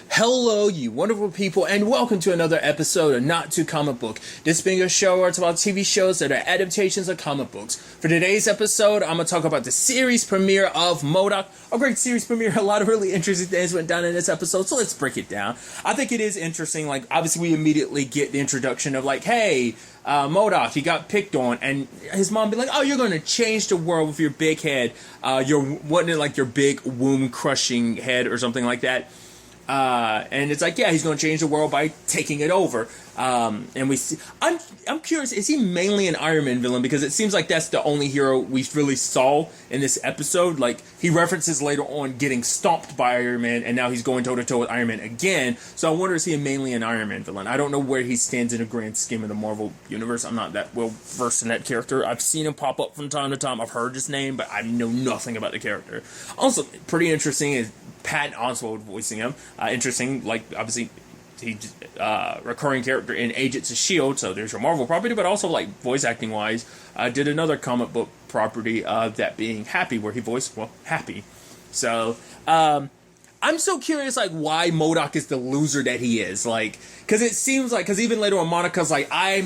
Hello, you wonderful people, and welcome to another episode of Not Too Comic Book. This being a show where it's about TV shows that are adaptations of comic books. For today's episode, I'm going to talk about the series premiere of M.O.D.O.K. A great series premiere. A lot of really interesting things went down in this episode, so let's break it down. I think it is interesting. Like, obviously, we immediately get the introduction of, like, hey, M.O.D.O.K, he got picked on, and his mom be like, oh, you're going to change the world with your big head. Wasn't it like your big womb-crushing head or something like that? And it's like, yeah, he's going to change the world by taking it over. And we see, I'm curious, is he mainly an Iron Man villain? Because it seems like that's the only hero we really saw in this episode. Like, he references later on getting stomped by Iron Man, and now he's going toe-to-toe with Iron Man again. So I wonder, is he mainly an Iron Man villain? I don't know where he stands in the grand scheme of the Marvel Universe. I'm not that well versed in that character. I've seen him pop up from time to time. I've heard his name, but I know nothing about the character. Also, pretty interesting is Patton Oswalt voicing him. Interesting, like, obviously, he's recurring character in Agents of S.H.I.E.L.D., so there's your Marvel property, but also, like, voice acting-wise, did another comic book property of that being Happy, where he voiced, well, Happy. So, I'm so curious, like, why M.O.D.O.K is the loser that he is, like, because it seems like, because even later on, Monica's like, I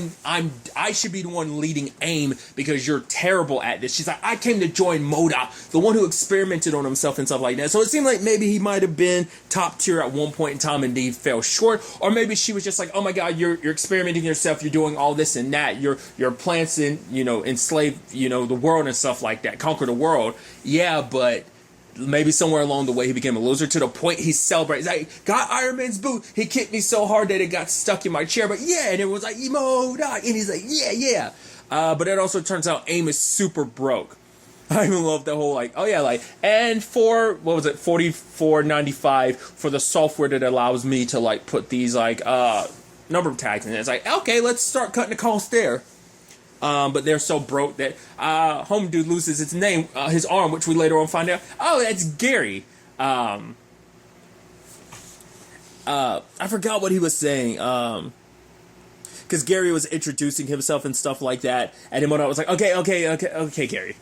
should be the one leading AIM because you're terrible at this. She's like, I came to join M.O.D.O.K, the one who experimented on himself and stuff like that. So it seemed like maybe he might have been top tier at one point in time and he fell short, or maybe she was just like, oh my god, you're experimenting yourself, you're doing all this and that, your plans and, enslave, the world and stuff like that, conquer the world. Yeah, but maybe somewhere along the way he became a loser to the point he celebrates. Like, got Iron Man's boot. He kicked me so hard that it got stuck in my chair. But yeah, and it was like, M.O.D.O.K. And he's like, yeah. But it also turns out AIM is super broke. I even love the whole, like, oh yeah, like, and for, what was it, $44.95 for the software that allows me to, like, put these, like, number tags in it. It's like, okay, let's start cutting the cost there. But they're so broke that Home Dude loses his name, his arm, which we later on find out, oh, that's Gary. I forgot what he was saying. Because Gary was introducing himself and stuff like that, and then M.O.D.O.K was like, okay, Gary.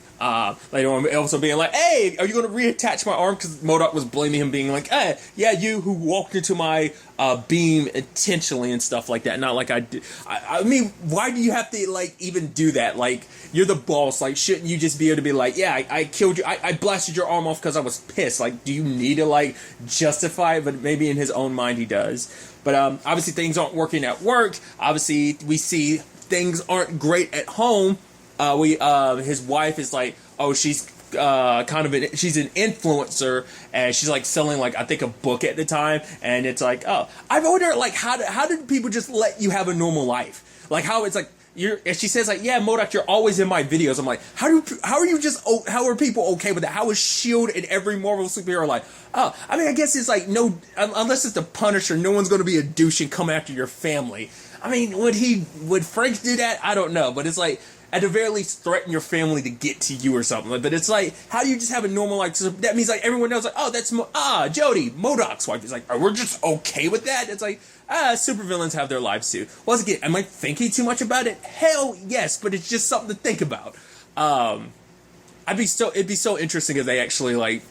Later on, also being like, hey, are you going to reattach my arm? Because M.O.D.O.K was blaming him, being like, hey, yeah, you who walked into my beam intentionally and stuff like that. Not like I did. I mean, why do you have to, like, even do that? Like, you're the boss. Like, shouldn't you just be able to be like, yeah, I killed you. I blasted your arm off because I was pissed. Like, do you need to, like, justify it? But maybe in his own mind he does. But obviously things aren't working at work. Obviously we see things aren't great at home. His wife is like, oh, she's she's an influencer, and she's like selling, like, I think a book at the time, and it's like, oh, I wonder, like, how did people just let you have a normal life? Like, how it's like, and she says, like, yeah, M.O.D.O.K, you're always in my videos. I'm like, how are people okay with that? How is S.H.I.E.L.D. and every Marvel superhero like, oh, I mean, I guess it's like, no, unless it's the Punisher, no one's going to be a douche and come after your family. I mean, would Frank do that? I don't know, but it's like, at the very least, threaten your family to get to you or something. But it's like, how do you just have a normal life? So that means, like, everyone knows, like, oh, that's Jody, M.O.D.O.K's wife. It's like, we're just okay with that? It's like, supervillains have their lives too. Once again, am I thinking too much about it? Hell yes, but it's just something to think about. It'd be so interesting if they actually, like,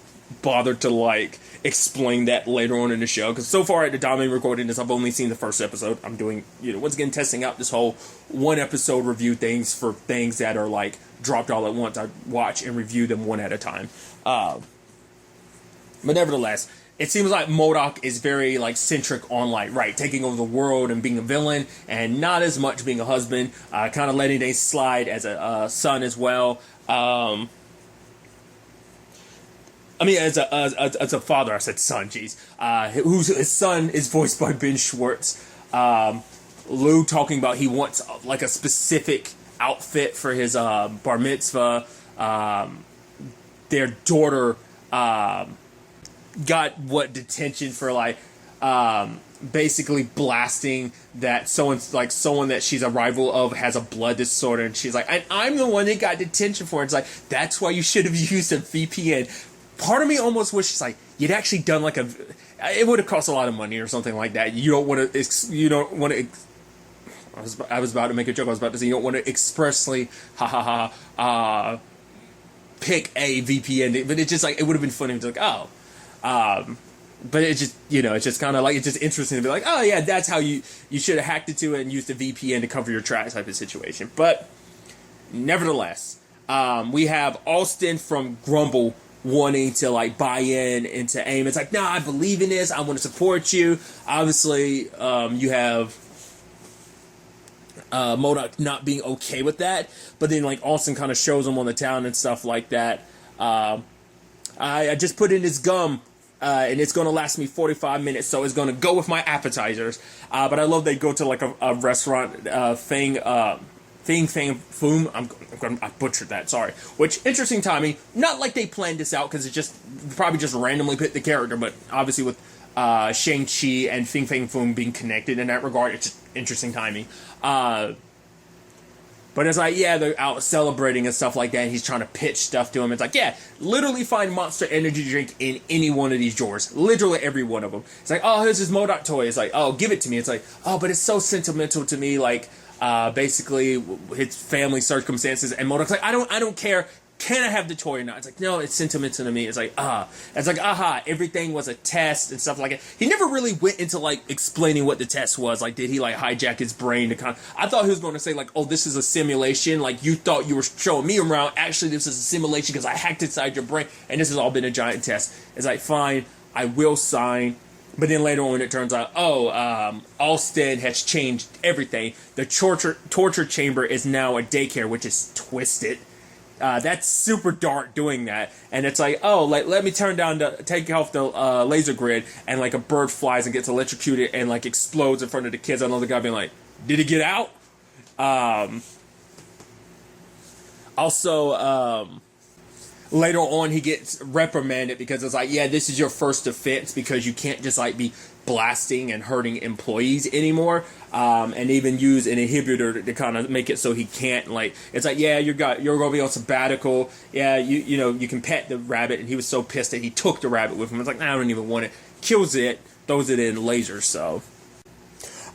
bothered to, like, explain that later on in the show, because so far at the time I'm recording this, I've only seen the first episode. I'm doing, once again, testing out this whole one episode review things for things that are, like, dropped all at once. I watch and review them one at a time. But nevertheless, it seems like M.O.D.O.K is very, like, centric on, like, right, taking over the world and being a villain, and not as much being a husband, kind of letting things slide as a son as well. I mean, as a father, I said son, jeez. His son is voiced by Ben Schwartz. Lou talking about he wants, like, a specific outfit for his bar mitzvah. Their daughter got detention for, like, basically blasting that someone that she's a rival of has a blood disorder, and she's like, and I'm the one that got detention for it. It's like, that's why you should have used a VPN. Part of me almost wishes, like, you'd actually done, like, it would have cost a lot of money or something like that. You don't want to, I was about to make a joke. I was about to say, you don't want to expressly, pick a VPN, but it's just, like, it would have been funny to, like, but it's just, it's just kind of like, it's just interesting to be like, oh yeah, that's how you should have hacked into it and used the VPN to cover your tracks type of situation. But nevertheless, we have Austin from Grumble wanting to like buy into AIM. It's like, nah, I believe in this. I want to support you. Obviously, you have MODOK not being okay with that, but then like Austin kind of shows him on the town and stuff like that. I just put in this gum, and it's going to last me 45 minutes, so it's going to go with my appetizers. But I love they go to like a restaurant thing. Foom. I butchered that. Sorry. Which, interesting timing. Not like they planned this out, because it just probably just randomly picked the character, but obviously with Shang-Chi and Fing Fang Foom being connected in that regard, it's just interesting timing. But it's like, yeah, they're out celebrating and stuff like that, and he's trying to pitch stuff to him. It's like, yeah, literally find Monster Energy drink in any one of these drawers. Literally every one of them. It's like, oh, here's his MODOK toy. It's like, oh, give it to me. It's like, oh, but it's so sentimental to me, like, basically his family circumstances. And MODOK's like, I don't care. Can I have the toy or not? It's like, no, it's sentimental to me. It's like, It's like, everything was a test and stuff like that. He never really went into, like, explaining what the test was. Like, did he, like, hijack his brain to kind of... I thought he was going to say, like, oh, this is a simulation. Like, you thought you were showing me around. Actually, this is a simulation because I hacked inside your brain, and this has all been a giant test. It's like, fine, I will sign. But then later on, it turns out, Austin has changed everything. The torture chamber is now a daycare, which is twisted. That's super dark doing that. And it's like, let me take off the laser grid, and like a bird flies and gets electrocuted and like explodes in front of the kids. I know the guy being like, did he get out? Later on, he gets reprimanded because it's like, yeah, this is your first offense, because you can't just like be blasting and hurting employees anymore, and even use an inhibitor to kind of make it so he can't, like, it's like, yeah, you're gonna be on sabbatical. Yeah, you can pet the rabbit, and he was so pissed that he took the rabbit with him. It's like, nah, I don't even want it. Kills it, throws it in lasers. So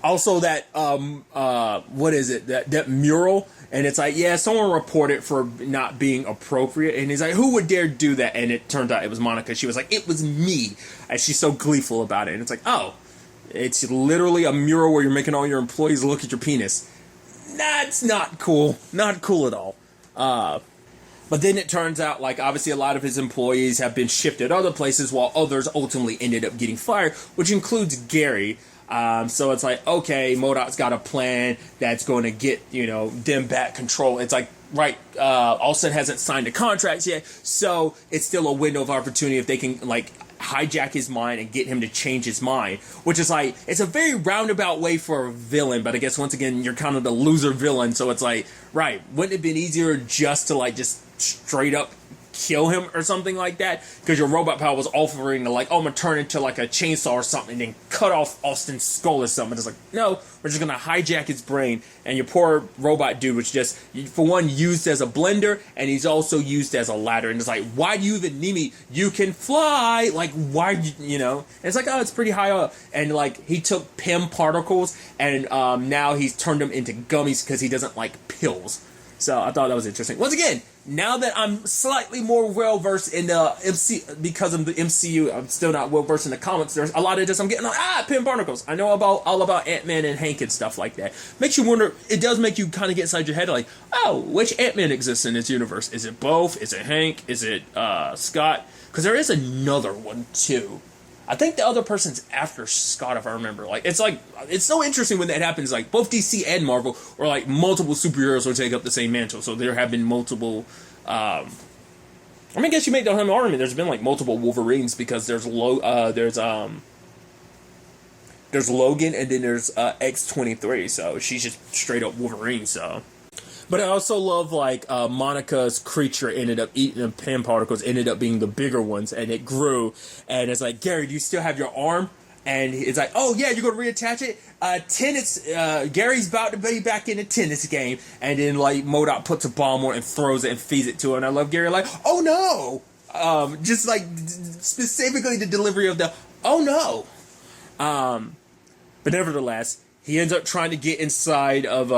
also that what is it, that mural, and it's like, yeah, someone reported for not being appropriate, and he's like, who would dare do that? And it turned out it was Monica. She was like, it was me, and she's so gleeful about it. And it's like, oh, it's literally a mural where you're making all your employees look at your penis. That's not cool. Not cool at all. But then it turns out, like, obviously a lot of his employees have been shifted other places, while others ultimately ended up getting fired, which includes Gary. So it's like, okay, MODOK's got a plan that's going to get, them back control. It's like, right, Austin hasn't signed the contracts yet, so it's still a window of opportunity if they can, like, hijack his mind and get him to change his mind, which is like, it's a very roundabout way for a villain, but I guess once again, you're kind of the loser villain, so it's like, right, wouldn't it have been easier just to, like, just straight up kill him or something like that, because your robot power was offering to, like, oh, I'm gonna turn into like a chainsaw or something and then cut off Austin's skull or something. It's like, no, we're just gonna hijack his brain, and your poor robot dude was just, for one, used as a blender, and he's also used as a ladder. And it's like, why do you even need me? You can fly. Like, why? And it's like, oh, it's pretty high up. And like, he took PEM particles, and now he's turned them into gummies because he doesn't like pills. So I thought that was interesting. Once again, now that I'm slightly more well-versed in the because of the MCU, I'm still not well-versed in the comics. There's a lot of this I'm getting like, PEM particles. I know all about Ant-Man and Hank and stuff like that. Makes you wonder, it does make you kind of get inside your head like, oh, which Ant-Man exists in this universe? Is it both? Is it Hank? Is it Scott? Because there is another one too. I think the other person's after Scott, if I remember. Like, it's so interesting when that happens. Like, both DC and Marvel, or like multiple superheroes will take up the same mantle. So there have been multiple. I guess you make the whole argument. There's been like multiple Wolverines, because there's Logan, and then there's X-23. So she's just straight up Wolverine. So. But I also love, like, Monica's creature ended up eating the PEM particles, ended up being the bigger ones, and it grew. And it's like, Gary, do you still have your arm? And it's like, oh, yeah, you're going to reattach it? Gary's about to be back in the tennis game. And then, like, MODOK puts a bomb on it and throws it and feeds it to her. And I love Gary, like, oh, no! Just, like, specifically the delivery of the, oh, no! But nevertheless, he ends up trying to get inside of,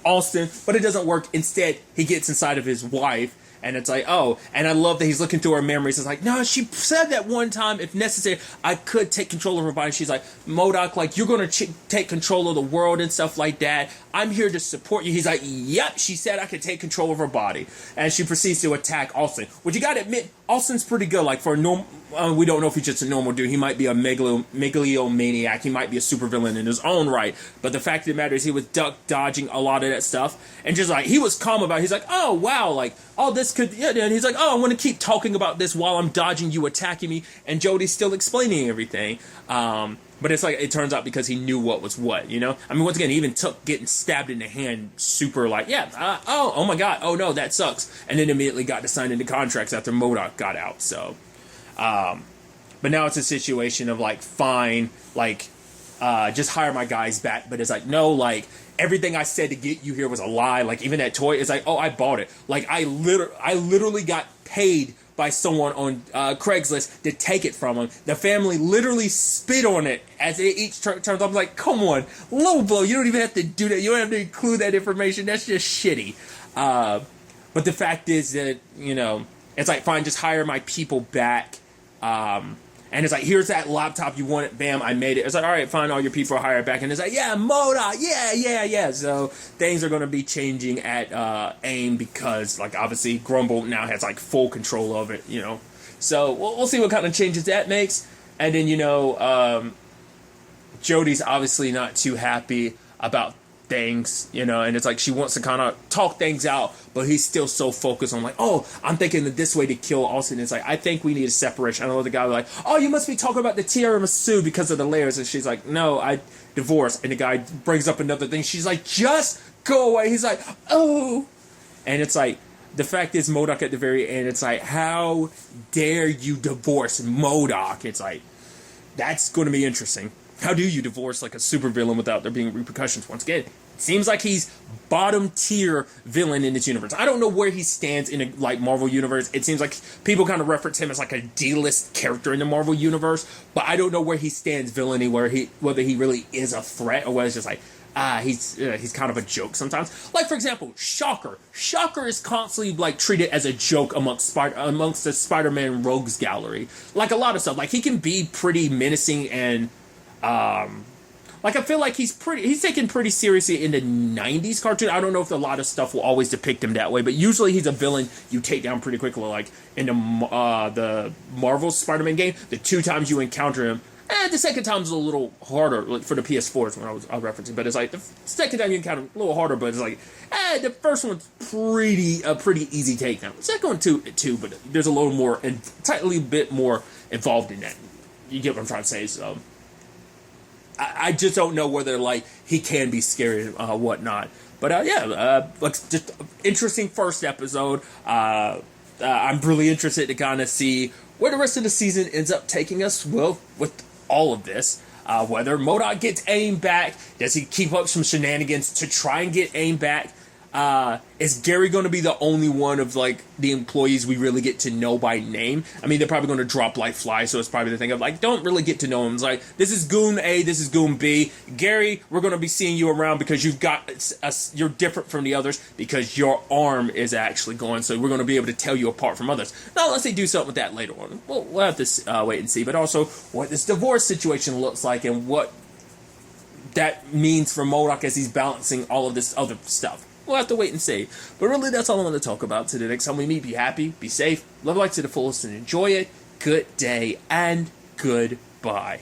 Austin, but it doesn't work. Instead, he gets inside of his wife, And it's like, oh, and I love that he's looking through her memories. It's like, no, she said that one time, if necessary, I could take control of her body. She's like, MODOK, like, you're going to take control of the world and stuff like that. I'm here to support you. He's like, yep, she said I could take control of her body. And she proceeds to attack Austin. Which you got to admit, Austin's pretty good. Like, for a normal, we don't know if he's just a normal dude. He might be a megalomaniac. He might be a supervillain in his own right. But the fact of the matter is he was dodging a lot of that stuff. And just like, he was calm about it. He's like, oh, wow, like, oh, this could, yeah. And he's like, oh, I want to keep talking about this while I'm dodging you attacking me. And Jodie's still explaining everything. But it's like, it turns out because he knew what was what, you know? I mean, once again, he even took getting stabbed in the hand super like, yeah, oh my God, oh no, that sucks. And then immediately got to sign into contracts after MODOK got out, so. But now it's a situation of like, fine, like, just hire my guys back. But it's like, no, like, everything I said to get you here was a lie. Like, even that toy, it's like, oh, I bought it. Like, I literally got paid by someone on Craigslist to take it from him. The family literally spit on it as it each turns up. I'm like, come on, low blow. You don't even have to do that. You don't have to include that information. That's just shitty. But the fact is that, you know, it's like, fine, just hire my people back. And it's like, here's that laptop you wanted. Bam, I made it. It's like, all right, fine, all your people are hired back. And it's like, yeah, MODOK, yeah. So things are going to be changing at AIM because, like, obviously Grumble now has, like, full control of it, you know. So we'll see what kind of changes that makes. And then, you know, Jodie's obviously not too happy about things, you know, and it's like she wants to kind of talk things out, but he's still so focused on like, oh, I'm thinking that this way to kill Austin. It's like, I think we need a separation. I know the guy was like, oh, you must be talking about the tiramisu because of the layers, and she's like, no, I divorced. And the guy brings up another thing. She's like, just go away. He's like, oh, and it's like, the fact is, MODOK at the very end, it's like, how dare you divorce MODOK? It's like, that's going to be interesting. How do you divorce like a supervillain without there being repercussions? Once again, it seems like he's bottom tier villain in this universe. I don't know where he stands in a like Marvel universe. It seems like people kind of reference him as like a D-list character in the Marvel universe, but I don't know where he stands villainy, whether he really is a threat or whether it's just like he's kind of a joke sometimes. Like, for example, Shocker. Shocker is constantly like treated as a joke amongst the Spider-Man rogues gallery. Like a lot of stuff. Like he can be pretty menacing and like I feel like he's taken pretty seriously in the 90s cartoon. I don't know if a lot of stuff will always depict him that way, but usually he's a villain you take down pretty quickly. Like in the Marvel Spider-Man game, the 2 times you encounter him, the second time's a little harder, like for the PS4 is when I was referencing, but it's like the second time you encounter him a little harder, but it's like the first one's pretty easy takedown. The second one too, but there's a little more and slightly bit more involved in that. You get what I'm trying to say? So I just don't know whether like he can be scary and whatnot. But like just interesting first episode. I'm really interested to kind of see where the rest of the season ends up taking us. Well, with all of this, whether MODOK gets AIM back, does he keep up some shenanigans to try and get AIM back? Is Gary going to be the only one of like the employees we really get to know by name? I mean, they're probably going to drop like flies, so it's probably the thing of like, don't really get to know him. It's like, this is Goon A, this is Goon B. Gary, we're going to be seeing you around because you're different from the others because your arm is actually going, so we're going to be able to tell you apart from others. Now, unless they do something with that later on. We'll have to wait and see. But also, what this divorce situation looks like and what that means for MODOK as he's balancing all of this other stuff. We'll have to wait and see. But really, that's all I want to talk about today. Next time we meet, be happy, be safe, live life to the fullest, and enjoy it. Good day, and goodbye.